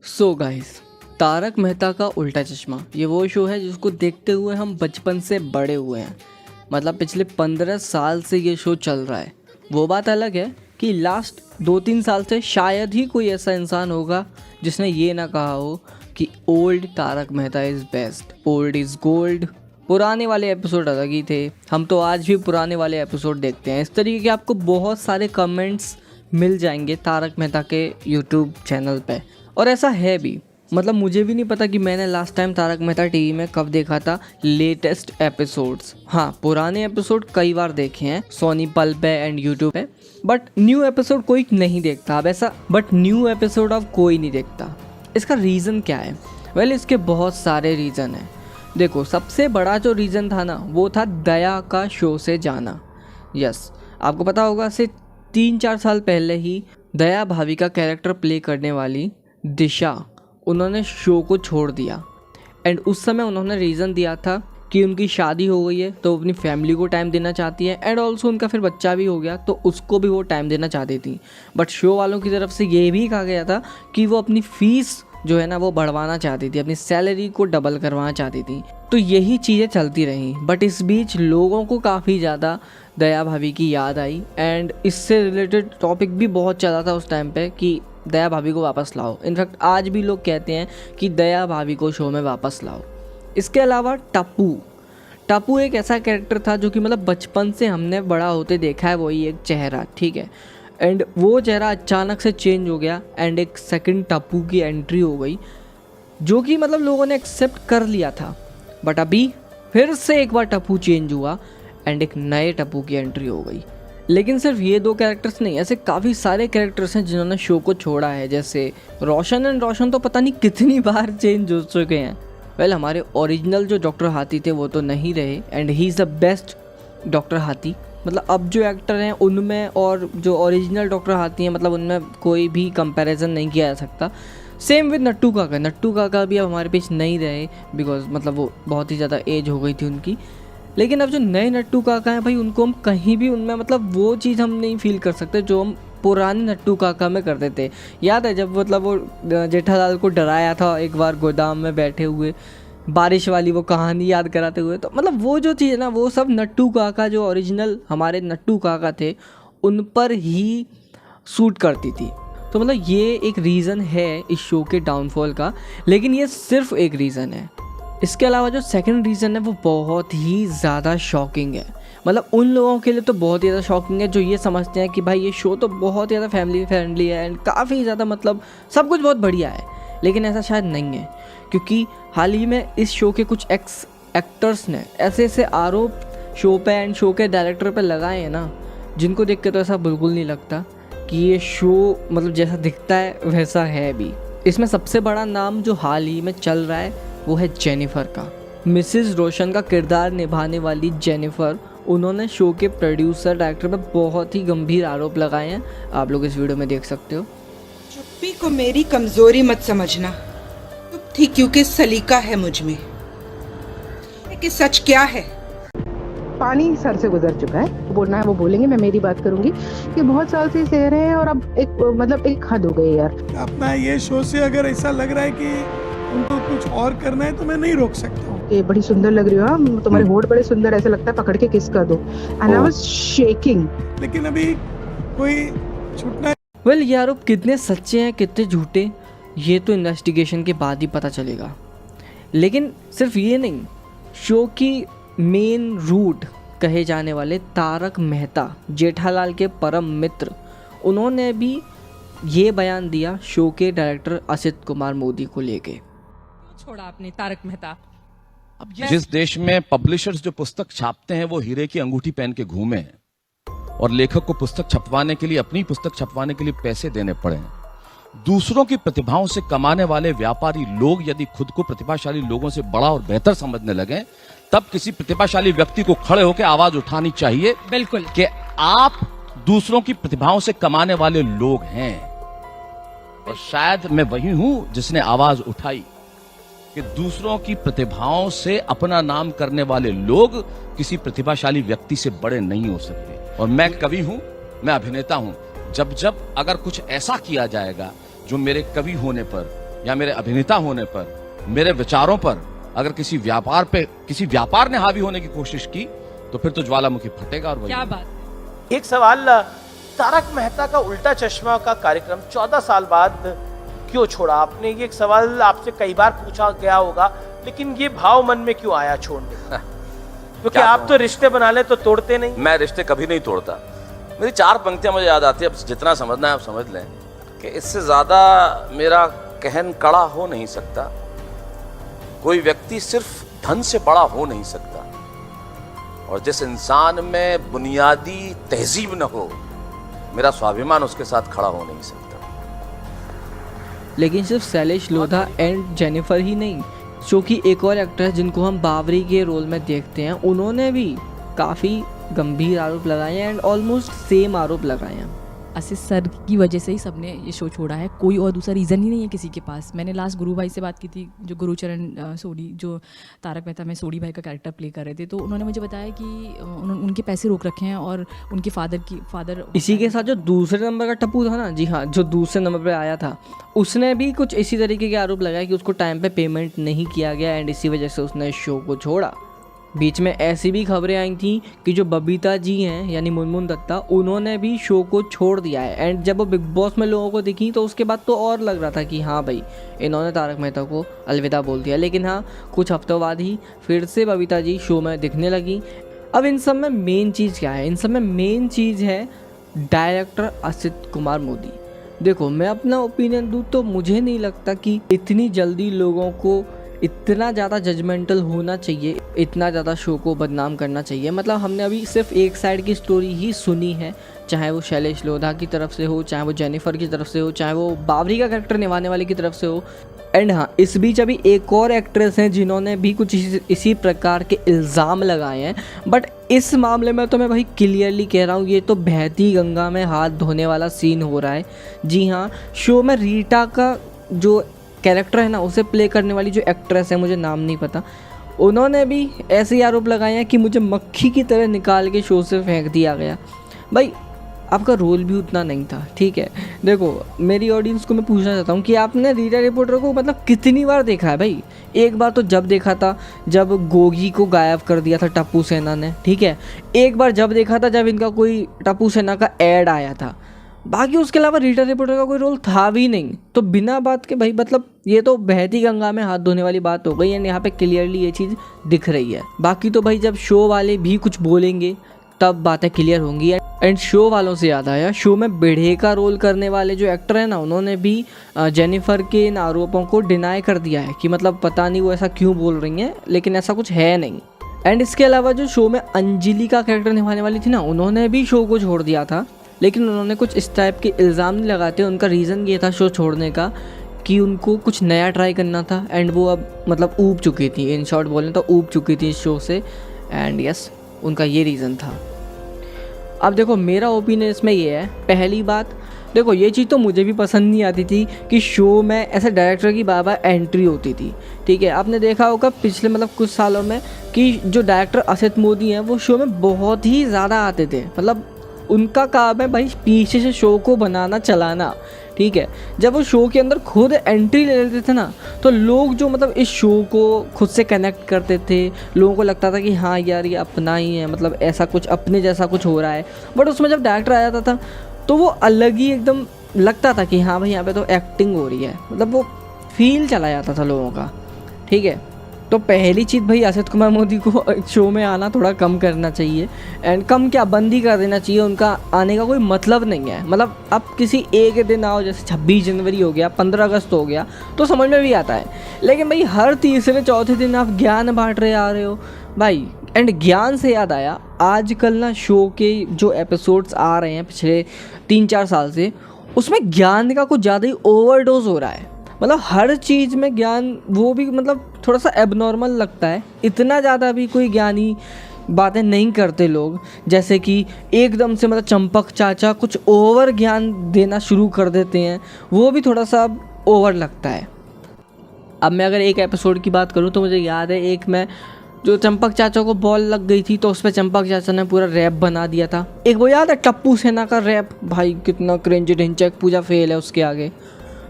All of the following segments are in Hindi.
सो गाइस, तारक मेहता का उल्टा चश्मा ये वो शो है जिसको देखते हुए हम बचपन से बड़े हुए हैं। मतलब पिछले 15 साल से ये शो चल रहा है। वो बात अलग है कि लास्ट 2-3 साल से शायद ही कोई ऐसा इंसान होगा जिसने ये ना कहा हो कि old Tarak Mehta is best, old is gold. पुराने वाले एपिसोड अलग ही थे। हम तो आज भी पुराने वाले एपिसोड देखते हैं। इस तरीके के आपको बहुत सारे कमेंट्स मिल जाएंगे तारक मेहता के यूट्यूब चैनल पे, और ऐसा है भी। मतलब मुझे भी नहीं पता कि मैंने last time Tarak Mehta TV में कब देखा था लेटेस्ट एपिसोड्स। हाँ, पुराने एपिसोड कई बार देखे हैं सोनी पल पे एंड यूट्यूब पे, बट न्यू एपिसोड कोई नहीं देखता अब ऐसा। बट न्यू एपिसोड अब कोई नहीं देखता। इसका रीज़न क्या है? वेल, इसके बहुत सारे रीज़न हैं। देखो, सबसे बड़ा जो रीज़न था ना, वो था दया का शो से जाना। यस, आपको पता होगा से 3-4 साल पहले ही दया भाभी का कैरेक्टर प्ले करने वाली दिशा, उन्होंने शो को छोड़ दिया। एंड उस समय उन्होंने रीज़न दिया था कि उनकी शादी हो गई है तो अपनी फैमिली को टाइम देना चाहती है, एंड ऑल्सो उनका फिर बच्चा भी हो गया तो उसको भी वो टाइम देना चाहती थी। बट शो वालों की तरफ से ये भी कहा गया था कि वो अपनी फ़ीस जो है ना वो बढ़वाना चाहती थी, अपनी सैलरी को डबल करवाना चाहती थी। तो यही चीज़ें चलती रहीं। बट इस बीच लोगों को काफ़ी ज़्यादा दया भाभी की याद आई, एंड इससे रिलेटेड टॉपिक भी बहुत चला था उस टाइम पे कि दया भाभी को वापस लाओ। इनफैक्ट आज भी लोग कहते हैं कि दया भाभी को शो में वापस लाओ। इसके अलावा टप्पू एक ऐसा कैरेक्टर था जो कि मतलब बचपन से हमने बड़ा होते देखा है, वही एक चेहरा, ठीक है। एंड वो चेहरा अचानक से चेंज हो गया एंड एक सेकंड टप्पू की एंट्री हो गई, जो कि मतलब लोगों ने एक्सेप्ट कर लिया था। बट अभी फिर से एक बार टप्पू चेंज हुआ एंड एक नए टप्पू की एंट्री हो गई। लेकिन सिर्फ ये 2 कैरेक्टर्स नहीं, ऐसे काफ़ी सारे कैरेक्टर्स हैं जिन्होंने शो को छोड़ा है। जैसे रोशन एंड रोशन तो पता नहीं कितनी बार चेंज हो चुके हैं। वेल, हमारे ओरिजिनल जो डॉक्टर हाथी थे वो तो नहीं रहे, and he is the best doctor हाथी। मतलब अब जो एक्टर हैं उनमें और जो ओरिजिनल डॉक्टर हाथी हैं, मतलब उनमें कोई भी कंपैरिजन नहीं किया जा सकता। सेम विद नट्टू काका भी अब हमारे बीच नहीं रहे, बिकॉज मतलब वो बहुत ही ज़्यादा एज हो गई थी उनकी। लेकिन अब जो नए नट्टू काका हैं भाई, उनको हम कहीं भी उनमें मतलब वो चीज़ हम नहीं फील कर सकते जो हम पुराने नट्टू काका में करते थे। याद है जब मतलब वो जेठालाल को डराया था एक बार गोदाम में बैठे हुए, बारिश वाली वो कहानी याद कराते हुए। तो मतलब वो जो चीज़ है ना, वो सब नट्टू काका जो ओरिजिनल हमारे नट्टू काका थे उन पर ही सूट करती थी। तो मतलब ये एक रीज़न है इस शो के डाउनफॉल का, लेकिन ये सिर्फ एक रीज़न है। इसके अलावा जो सेकंड रीज़न है वो बहुत ही ज़्यादा शॉकिंग है। मतलब उन लोगों के लिए तो बहुत ही ज़्यादा शॉकिंग है जो ये समझते हैं कि भाई ये शो तो बहुत ही ज़्यादा फैमिली फ्रेंडली है एंड काफ़ी ज़्यादा मतलब सब कुछ बहुत बढ़िया है। लेकिन ऐसा शायद नहीं है, क्योंकि हाल ही में इस शो के कुछ एक्टर्स ने ऐसे ऐसे आरोप शो पे एंड शो के डायरेक्टर पे लगाए हैं ना, जिनको देख के तो ऐसा बिल्कुल नहीं लगता कि ये शो मतलब जैसा दिखता है वैसा है भी। इसमें सबसे बड़ा नाम जो हाल ही में चल रहा है वो है जेनिफर का। मिसेस रोशन का किरदार निभाने वाली जेनिफर, उन्होंने शो के प्रोड्यूसर डायरेक्टर पर बहुत ही गंभीर आरोप लगाए हैं। आप लोग इस वीडियो में देख सकते हो। चुप्पी को मेरी कमजोरी मत समझना। चुप थी क्योंकि सलीका है मुझ में कि सच क्या है। पानी सर से गुजर चुका है, बोलना है वो बोलेंगे, मैं मेरी बात करूंगी कि बहुत साल से सह रहे हैं और अब एक हद हो गई यार। अपना ये शो से अगर ऐसा लग रहा है कि उनको कुछ और करना है तो मैं नहीं रोक सकता हूँ। ये बड़ी सुंदर लग रही हो, हाँ तुम्हारे होठ बड़े सुंदर, ऐसा लगता है पकड़ के किस कर दो। And I was shaking. लेकिन अभी कोई छूटना। वेल, ये आरोप कितने सच्चे हैं कितने झूठे, ये तो इन्वेस्टिगेशन के बाद ही पता चलेगा। लेकिन सिर्फ ये नहीं, शो की मेन रूट कहे जाने वाले तारक मेहता, जेठालाल के परम मित्र, उन्होंने भी ये बयान दिया शो के डायरेक्टर असित कुमार मोदी को लेके। छोड़ा आपने तारक मेहता। अब जिस देश में पब्लिशर्स जो पुस्तक छापते हैं वो हीरे की अंगूठी पहन के घूमे हैं और लेखक को पुस्तक छपवाने के लिए, अपनी पुस्तक छपवाने के लिए पैसे देने पड़े हैं, दूसरों की प्रतिभाओं से कमाने वाले व्यापारी लोग यदि खुद को प्रतिभाशाली लोगों से बड़ा और बेहतर समझने लगे, तब किसी प्रतिभाशाली व्यक्ति को खड़े होकर आवाज उठानी चाहिए, बिल्कुल, कि आप दूसरों की प्रतिभाओं से कमाने वाले लोग हैं। और शायद मैं वही हूं जिसने आवाज उठाई कि दूसरों की प्रतिभाओं से अपना नाम करने वाले लोग किसी प्रतिभाशाली व्यक्ति से बड़े नहीं हो सकते। और मैं कवि हूं, मैं अभिनेता हूं। जब जब अगर कुछ ऐसा किया जाएगा जो मेरे कवि होने पर या मेरे अभिनेता होने पर, मेरे विचारों पर अगर किसी व्यापार ने हावी होने की कोशिश की तो फिर तो ज्वालामुखी फटेगा। और क्या बात। एक सवाल, तारक मेहता का उल्टा चश्मा का कार्यक्रम 14 साल बाद क्यों छोड़ा आपने? ये एक सवाल आपसे कई बार पूछा गया होगा, लेकिन ये भाव मन में क्यों आया छोड़ने का? क्योंकि आप तो रिश्ते बना ले तो तोड़ते नहीं। मैं रिश्ते कभी नहीं तोड़ता। मेरी 4 पंक्तियां मुझे याद आती है, अब जितना समझना है आप समझ लें कि इससे ज्यादा मेरा कहन कड़ा हो नहीं सकता। कोई व्यक्ति सिर्फ धन से बड़ा हो नहीं सकता, और जिस इंसान में बुनियादी तहजीब न हो, मेरा स्वाभिमान उसके साथ खड़ा हो नहीं सकता। लेकिन सिर्फ शैलेश लोधा एंड जेनिफर ही नहीं, शो की एक और एक्ट्रेस जिनको हम बावरी के रोल में देखते हैं, उन्होंने भी काफ़ी गंभीर आरोप लगाए हैं एंड ऑलमोस्ट सेम आरोप लगाए हैं। आशीष सर की वजह से ही सबने ये शो छोड़ा है, कोई और दूसरा रीज़न ही नहीं है किसी के पास। मैंने लास्ट गुरु भाई से बात की थी, जो गुरुचरण सोडी, जो तारक मेहता में सोडी भाई का कैरेक्टर प्ले कर रहे थे, तो उन्होंने मुझे बताया कि उनके पैसे रोक रखे हैं और उनके फादर इसी के साथ जो दूसरे नंबर का टप्पू था ना, जी हाँ, जो दूसरे नंबर पे आया था, उसने भी कुछ इसी तरीके के आरोप लगाए कि उसको टाइम पे पेमेंट नहीं किया गया एंड इसी वजह से उसने शो को छोड़ा। बीच में ऐसी भी खबरें आई थी कि जो बबीता जी हैं यानी मुनमुन दत्ता, उन्होंने भी शो को छोड़ दिया है एंड जब वो बिग बॉस में लोगों को दिखी तो उसके बाद तो और लग रहा था कि हाँ भाई, इन्होंने तारक मेहता को अलविदा बोल दिया। लेकिन हाँ, कुछ हफ्तों बाद ही फिर से बबीता जी शो में दिखने लगी। अब इन सब में मेन चीज़ क्या है? इन सब में मेन चीज़ है डायरेक्टर असित कुमार मोदी। देखो, मैं अपना ओपिनियन दूँ तो मुझे नहीं लगता कि इतनी जल्दी लोगों को इतना ज़्यादा जजमेंटल होना चाहिए, इतना ज़्यादा शो को बदनाम करना चाहिए। मतलब हमने अभी सिर्फ एक साइड की स्टोरी ही सुनी है, चाहे वो शैलेश लोधा की तरफ से हो, चाहे वो जेनिफर की तरफ से हो, चाहे वो बावरी का कैरेक्टर निभाने वाले की तरफ से हो। एंड हाँ, इस बीच अभी एक और एक्ट्रेस हैं जिन्होंने भी कुछ इसी प्रकार के इल्ज़ाम लगाए हैं, बट इस मामले में तो मैं भाई क्लियरली कह रहा हूँ, ये तो बहती गंगा में हाथ धोने वाला सीन हो रहा है। जी हाँ, शो में रीटा का जो कैरेक्टर है ना, उसे प्ले करने वाली जो एक्ट्रेस है, मुझे नाम नहीं पता, उन्होंने भी ऐसे ही आरोप लगाए हैं कि मुझे मक्खी की तरह निकाल के शो से फेंक दिया गया। भाई, आपका रोल भी उतना नहीं था, ठीक है। देखो, मेरी ऑडियंस को मैं पूछना चाहता हूँ कि आपने रीटा रिपोर्टर को मतलब कितनी बार देखा है भाई? एक बार तो जब देखा था जब गोगी को गायब कर दिया था टप्पू सेना ने, ठीक है। एक बार जब देखा था जब इनका कोई टप्पू सेना का ऐड आया था। बाकी उसके अलावा रीटा रिपोर्टर का कोई रोल था भी नहीं। तो बिना बात के भाई, मतलब ये तो बहती गंगा में हाथ धोने वाली बात हो गई एंड यहाँ पे क्लियरली ये चीज़ दिख रही है। बाकी तो भाई जब शो वाले भी कुछ बोलेंगे तब बातें क्लियर होंगी। एंड शो वालों से याद आया, शो में बेढ़े का रोल करने वाले जो एक्टर हैं ना, उन्होंने भी जेनिफर के इन आरोपों को डिनाई कर दिया है कि मतलब पता नहीं वो ऐसा क्यों बोल रही हैं, लेकिन ऐसा कुछ है नहीं। एंड इसके अलावा जो शो में अंजलि का कैरेक्टर निभाने वाली थी ना, उन्होंने भी शो को छोड़ दिया था, लेकिन उन्होंने कुछ इस टाइप के इल्ज़ाम नहीं लगाते। उनका रीज़न ये था शो छोड़ने का कि उनको कुछ नया ट्राई करना था एंड वो अब मतलब ऊब चुकी थी, इन शॉर्ट बोलें तो ऊब चुकी थी इस शो से। एंड यस, उनका ये रीज़न था। अब देखो, मेरा ओपिनियन इसमें ये है, पहली बात देखो, ये चीज़ तो मुझे भी पसंद नहीं आती थी कि शो में ऐसे डायरेक्टर की बार बार एंट्री होती थी, ठीक है। आपने देखा होगा पिछले मतलब कुछ सालों में कि जो डायरेक्टर असित मोदी हैं वो शो में बहुत ही ज़्यादा आते थे। मतलब उनका काम है भाई पीछे से शो को बनाना, चलाना, ठीक है। जब वो शो के अंदर खुद एंट्री ले लेते थे ना, तो लोग जो मतलब इस शो को खुद से कनेक्ट करते थे, लोगों को लगता था कि हाँ यार ये अपना ही है, मतलब ऐसा कुछ अपने जैसा कुछ हो रहा है। बट उसमें जब डायरेक्टर आ जाता था तो वो अलग ही एकदम लगता था कि हाँ भाई यहाँ पे तो एक्टिंग हो रही है, मतलब वो फील चला जाता था लोगों का, ठीक है। तो पहली चीज़ भाई, असित कुमार मोदी को शो में आना थोड़ा कम करना चाहिए एंड कम क्या, बंद ही कर देना चाहिए। उनका आने का कोई मतलब नहीं है। मतलब आप किसी एक दिन आओ, जैसे 26 जनवरी हो गया, 15 अगस्त हो गया, तो समझ में भी आता है। लेकिन भाई हर तीसरे चौथे दिन आप ज्ञान बांट रहे आ रहे हो भाई। एंड ज्ञान से याद आया, आजकल ना शो के जो एपिसोड्स आ रहे हैं पिछले 3-4 साल से, उसमें ज्ञान का कुछ ज़्यादा ही ओवरडोज हो रहा है। मतलब हर चीज़ में ज्ञान, वो भी मतलब थोड़ा सा एबनॉर्मल लगता है। इतना ज़्यादा भी कोई ज्ञानी बातें नहीं करते लोग, जैसे कि एकदम से मतलब चंपक चाचा कुछ ओवर ज्ञान देना शुरू कर देते हैं, वो भी थोड़ा सा ओवर लगता है। अब मैं अगर एक एपिसोड की बात करूँ तो मुझे याद है, एक में जो चंपक चाचा को बॉल लग गई थी तो उस पर चंपक चाचा ने पूरा रैप बना दिया था। एक वो याद है टप्पू सेना का रैप, भाई कितना क्रिंज ढिंचैक, पूजा फेल है उसके आगे।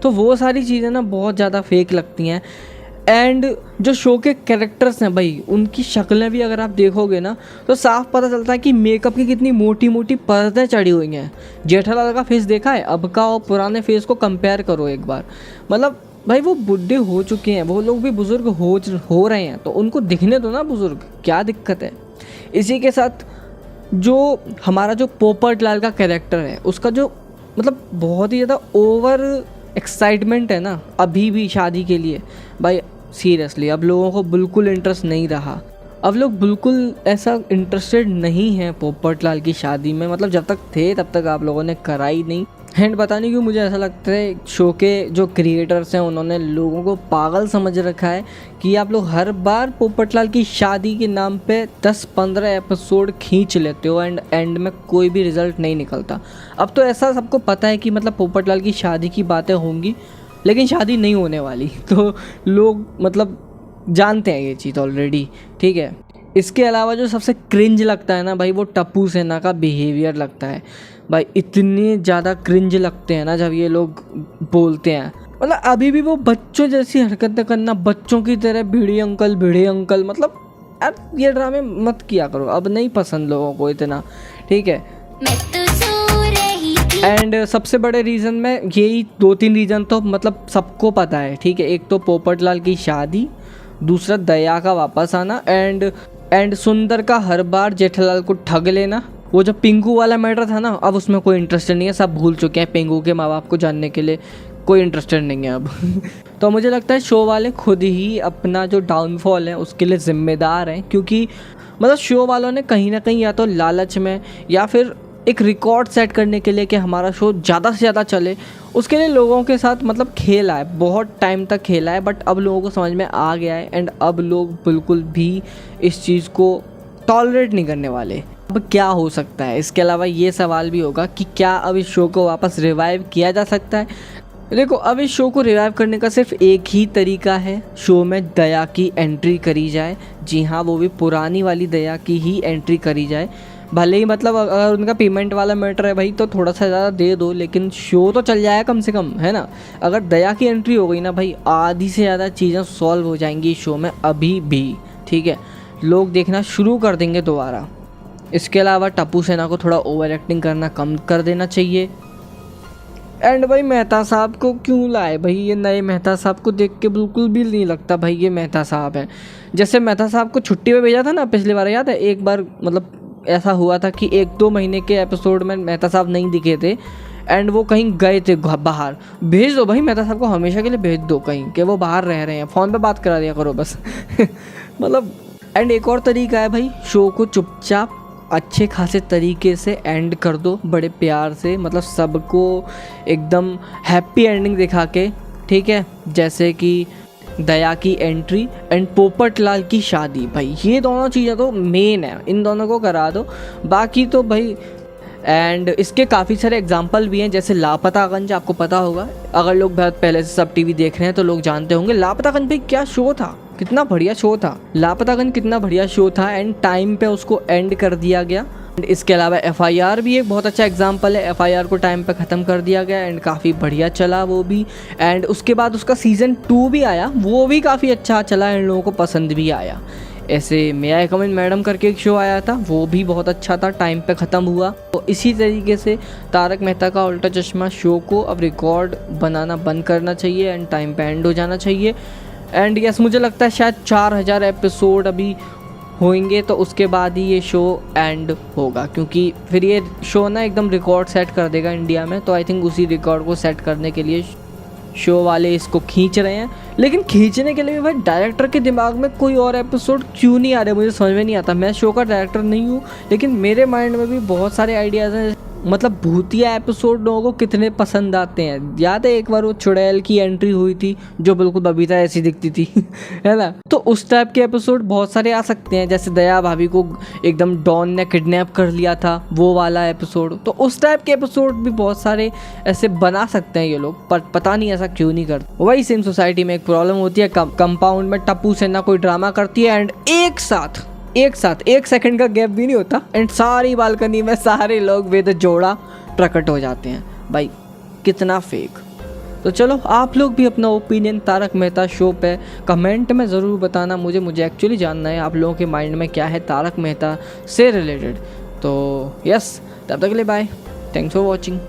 तो वो सारी चीज़ें ना बहुत ज़्यादा फेक लगती हैं। एंड जो शो के कैरेक्टर्स हैं भाई, उनकी शक्लें भी अगर आप देखोगे ना तो साफ पता चलता है कि मेकअप की कितनी मोटी मोटी परतें चढ़ी हुई हैं। जेठालाल का फेस देखा है अब का, और पुराने फेस को कंपेयर करो एक बार। मतलब भाई वो बुढ़े हो चुके हैं, वो लोग भी बुज़ुर्ग हो रहे हैं, तो उनको दिखने दो ना बुज़ुर्ग, क्या दिक्कत है। इसी के साथ जो हमारा जो पोपट लाल का कैरेक्टर है, उसका जो मतलब बहुत ही ज़्यादा ओवर एक्साइटमेंट है ना अभी भी शादी के लिए, भाई सीरियसली अब लोगों को बिल्कुल इंटरेस्ट नहीं रहा। अब लोग बिल्कुल ऐसा इंटरेस्टेड नहीं हैं पोपट लाल की शादी में, मतलब जब तक थे तब तक आप लोगों ने कराई नहीं। एंड पता नहीं क्यों मुझे ऐसा लगता है शो के जो क्रिएटर्स हैं उन्होंने लोगों को पागल समझ रखा है कि आप लोग हर बार पोपटलाल की शादी के नाम पे 10-15 एपिसोड खींच लेते हो एंड एंड में कोई भी रिजल्ट नहीं निकलता। अब तो ऐसा सबको पता है कि मतलब पोपटलाल की शादी की बातें होंगी लेकिन शादी नहीं होने वाली, तो लोग मतलब जानते हैं ये चीज़ ऑलरेडी, ठीक है। इसके अलावा जो सबसे क्रिंज लगता है ना भाई, वो टप्पू सेना का बिहेवियर लगता है भाई। इतने ज़्यादा क्रिंज लगते हैं ना जब ये लोग बोलते हैं, मतलब अभी भी वो बच्चों जैसी हरकतें करना, बच्चों की तरह भिड़े अंकल, मतलब यार ये ड्रामे मत किया करो, अब नहीं पसंद लोगों को इतना, ठीक है। एंड सबसे बड़े रीज़न में यही 2-3 रीज़न तो मतलब सबको पता है, ठीक है। एक तो पोपटलाल की शादी, दूसरा दया का वापस आना, एंड सुंदर का हर बार जेठालाल को ठग लेना। वो जो पिंकू वाला मैटर था ना, अब उसमें कोई इंटरेस्टेड नहीं है, सब भूल चुके हैं पिंकू के माँ बाप को जानने के लिए, कोई इंटरेस्टेड नहीं है अब। तो मुझे लगता है शो वाले खुद ही अपना जो डाउनफॉल है उसके लिए ज़िम्मेदार हैं, क्योंकि मतलब शो वालों ने कहीं ना कहीं या तो लालच में या फिर एक रिकॉर्ड सेट करने के लिए कि हमारा शो ज़्यादा से ज़्यादा चले, उसके लिए लोगों के साथ मतलब खेला है, बहुत टाइम तक खेला है। बट अब लोगों को समझ में आ गया है एंड अब लोग बिल्कुल भी इस चीज़ को टॉलरेट नहीं करने वाले। अब क्या हो सकता है, इसके अलावा ये सवाल भी होगा कि क्या अब इस शो को वापस रिवाइव किया जा सकता है। देखो अब इस शो को रिवाइव करने का सिर्फ एक ही तरीका है, शो में दया की एंट्री करी जाए। जी हाँ, वो भी पुरानी वाली दया की ही एंट्री करी जाए। भले ही मतलब अगर उनका पेमेंट वाला मैटर है भाई तो थोड़ा सा ज़्यादा दे दो, लेकिन शो तो चल जाएगा कम से कम, है ना। अगर दया की एंट्री हो गई ना भाई, आधी से ज़्यादा चीज़ें सॉल्व हो जाएंगी इस शो में अभी भी, ठीक है। लोग देखना शुरू कर देंगे दोबारा। इसके अलावा टप्पू सेना को थोड़ा ओवर एक्टिंग करना कम कर देना चाहिए। एंड भाई मेहता साहब को क्यों लाए भाई, ये नए मेहता साहब को देख के बिल्कुल भी नहीं लगता भाई ये मेहता साहब हैं। जैसे मेहता साहब को छुट्टी पे भेजा था ना पिछली बार, याद है एक बार मतलब ऐसा हुआ था कि 1-2 महीने के एपिसोड में मेहता साहब नहीं दिखे थे एंड वो कहीं गए थे बाहर। भेज दो भाई मेहता साहब को, हमेशा के लिए भेज दो कहीं कि वो बाहर रह रहे हैं, फ़ोन पे बात करा दिया करो बस। मतलब एंड एक और तरीका है भाई, शो को चुपचाप अच्छे खासे तरीके से एंड कर दो, बड़े प्यार से, मतलब सबको एकदम हैप्पी एंडिंग दिखा के, ठीक है। जैसे कि दया की एंट्री एंड पोपटलाल की शादी, भाई ये दोनों चीज़ें तो मेन है, इन दोनों को करा दो। बाकी तो भाई एंड इसके काफ़ी सारे एग्जांपल भी हैं, जैसे लापतागंज, आपको पता होगा, अगर लोग बहुत पहले से सब टीवी देख रहे हैं तो लोग जानते होंगे लापतागंज भाई क्या शो था, कितना बढ़िया शो था लापतागंज, कितना बढ़िया शो था एंड टाइम पे उसको एंड कर दिया गया। इसके अलावा FIR भी एक बहुत अच्छा एग्जांपल है, FIR को टाइम पे ख़त्म कर दिया गया एंड काफ़ी बढ़िया चला वो भी। एंड उसके बाद उसका सीज़न 2 भी आया, वो भी काफ़ी अच्छा चला एंड लोगों को पसंद भी आया। ऐसे मे आई कम इन मैडम करके एक शो आया था, वो भी बहुत अच्छा था, टाइम पे ख़त्म हुआ। तो इसी तरीके से तारक मेहता का उल्टा चश्मा शो को अब रिकॉर्ड बनाना बंद करना चाहिए एंड टाइम पे एंड हो जाना चाहिए। एंड यस, मुझे लगता है शायद 4000 एपिसोड अभी होंगे तो उसके बाद ही ये शो एंड होगा, क्योंकि फिर ये शो ना एकदम रिकॉर्ड सेट कर देगा इंडिया में। तो आई थिंक उसी रिकॉर्ड को सेट करने के लिए शो वाले इसको खींच रहे हैं। लेकिन खींचने के लिए भाई डायरेक्टर के दिमाग में कोई और एपिसोड क्यों नहीं आ रहे, मुझे समझ में नहीं आता। मैं शो का डायरेक्टर नहीं हूँ, लेकिन मेरे माइंड में भी बहुत सारे आइडियाज़ हैं। मतलब भूतिया एपिसोड लोगों को कितने पसंद आते हैं। याद है एक बार वो चुड़ैल की एंट्री हुई थी जो बिल्कुल बबीता ऐसी दिखती थी है ना। तो उस टाइप के एपिसोड बहुत सारे आ सकते हैं, जैसे दया भाभी को एकदम डॉन ने किडनैप कर लिया था, वो वाला एपिसोड। तो उस टाइप के एपिसोड भी बहुत सारे ऐसे बना सकते हैं ये लोग, पर पता नहीं ऐसा क्यों नहीं करते। वही सेम सोसाइटी में एक प्रॉब्लम होती है, कंपाउंड में टप्पू सेना कोई ड्रामा करती है एंड एक साथ 1 सेकंड का गैप भी नहीं होता एंड सारी बालकनी में सारे लोग वेद जोड़ा प्रकट हो जाते हैं। भाई कितना फेक। तो चलो आप लोग भी अपना ओपिनियन तारक मेहता शो पे कमेंट में ज़रूर बताना। मुझे एक्चुअली जानना है आप लोगों के माइंड में क्या है तारक मेहता से रिलेटेड। तो यस, तब तक के लिए बाय, थैंक्स फॉर वॉचिंग।